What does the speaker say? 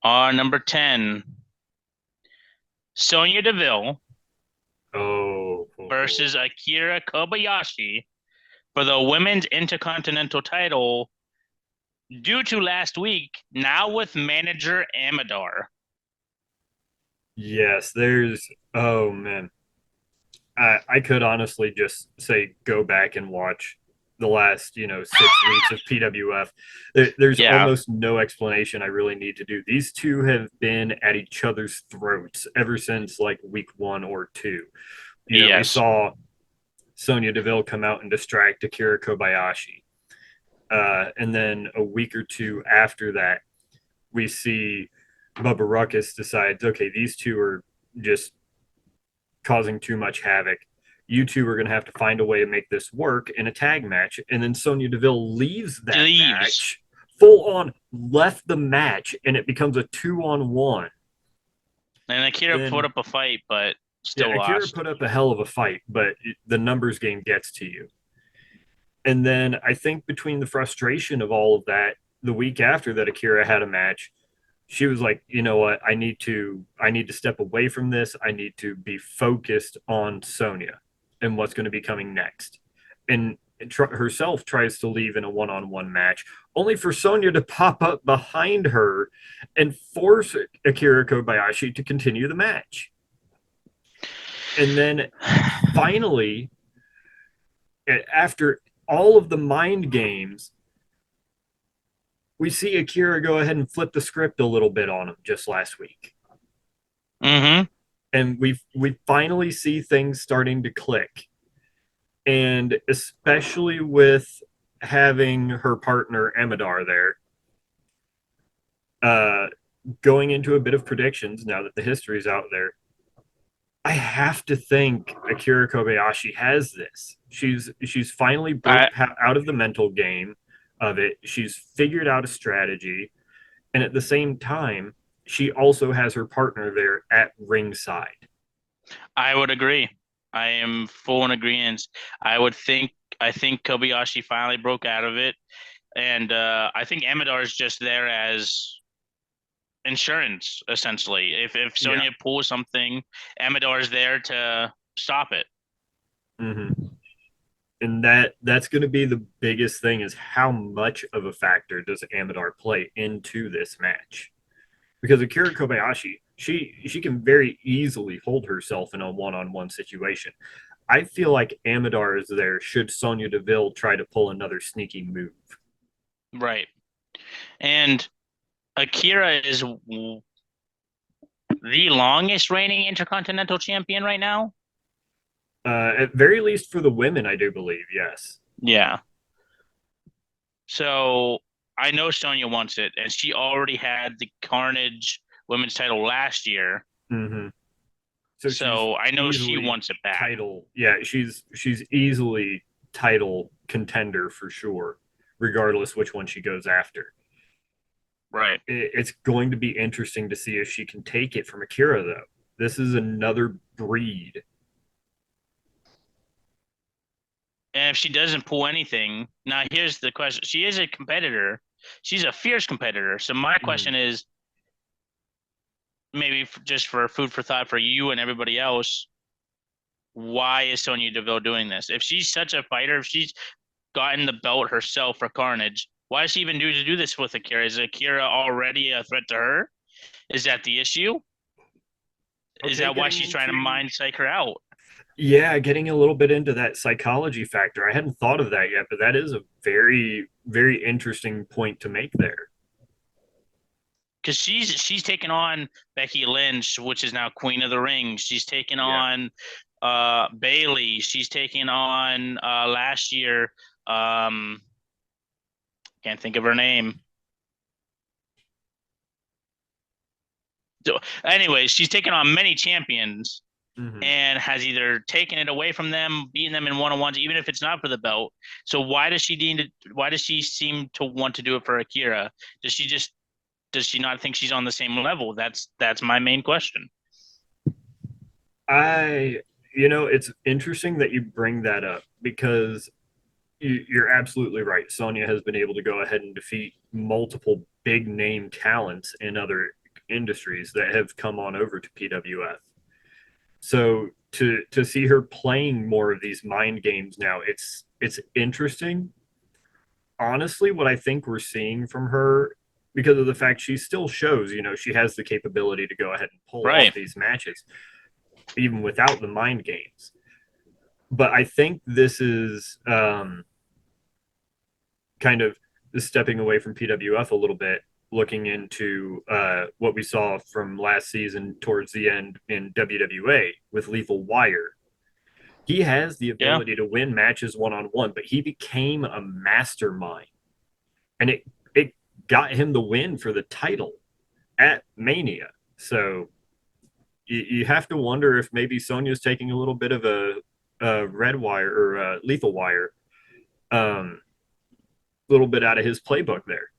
Number 10, Sonya Deville Oh, oh, oh. versus Akira Kobayashi for the women's intercontinental title due to last week, now with manager Amador. Yes, oh man. I could honestly just say go back and watch the last, 6 weeks of PWF. There's Yeah. almost no explanation I really need to do. These two have been at each other's throats ever since like week 1 or 2. We Yes. saw Sonya Deville come out and distract Akira Kobayashi. And then a week or two after that, we see Bubba Ruckus decides, okay, these two are just causing too much havoc. You two are going to have to find a way to make this work in a tag match. And then Sonya Deville leaves that Leaves. match, full on left the match, and it becomes a 2-on-1. And Akira put Then, up a fight, but yeah, still Akira lost. put up a hell of a fight, but the numbers game gets to you. And then I think between the frustration of all of that, the week after that Akira had a match, she was like, you know what, I need to step away from this. I need to be focused on Sonya and what's going to be coming next. And herself tries to leave in a one-on-one match, only for Sonya to pop up behind her and force Akira Kobayashi to continue the match. And then finally, after all of the mind games, we see Akira go ahead and flip the script a little bit on him just last week. Mm-hmm. And we finally see things starting to click. And especially with having her partner Amadar there, uh, going into a bit of predictions now that the history is out there, I have to think Akira Kobayashi has this. She's finally broke I out of the mental game of it. She's figured out a strategy, and at the same time, she also has her partner there at ringside. I would agree. I am full in agreement. I would think I think Kobayashi finally broke out of it, and I think Amador is just there as insurance, essentially. If Yeah. Sonya pulls something, Amador is there to stop it. Mm-hmm. And that's going to be the biggest thing is how much of a factor does Amador play into this match? Because Akira Kobayashi, she can very easily hold herself in a one-on-one situation. I feel like Amador is there should Sonya Deville try to pull another sneaky move. And Akira is the longest reigning Intercontinental Champion right now. At very least for the women, I do believe, yes. Yeah. So I know Sonya wants it, and she already had the Carnage Women's title last year. Mm-hmm. So she's So I know she easily wants it back. title. Yeah, she's easily title contender for sure, regardless which one she goes after. Right. It's going to be interesting to see if she can take it from Akira, though. This is another breed. And if she doesn't pull anything, now here's the question. She is a competitor. She's a fierce competitor. So my Mm. question is maybe just for food for thought for you and everybody else, why is Sonya Deville doing this? If she's such a fighter, if she's gotten the belt herself for Carnage, why does she even do this with Akira? Is Akira already a threat to her? Is that the issue? Is Okay, that why getting she's trying to into mind psych her out? yeah, getting a little bit into that psychology factor. I hadn't thought of that yet, but that is a very, very interesting point to make there. Because she's taken on Becky Lynch, which is now Queen of the Ring. She's taken Yeah. on Bailey. She's taken on last year. Um, can't think of her name. So, anyways, she's taken on many champions Mm-hmm. and has either taken it away from them, beaten them in one-on-ones, even if it's not for the belt. So why does she seem to want to do it for Akira? Does she not think she's on the same level? That's my main question. I, it's interesting that you bring that up because you're absolutely right. Sonya has been able to go ahead and defeat multiple big name talents in other industries that have come on over to PWF. So to see her playing more of these mind games now, it's interesting. Honestly, what I think we're seeing from her, because of the fact she still shows, she has the capability to go ahead and pull off Right. these matches, even without the mind games. But I think this is kind of stepping away from PWF a little bit, looking into what we saw from last season towards the end in WWA with Lethal Wire. He has the Yeah. ability to win matches one on one, but he became a mastermind, and it got him the win for the title at Mania. So you have to wonder if maybe Sonya's taking a little bit of a red wire or a lethal wire, little bit out of his playbook there.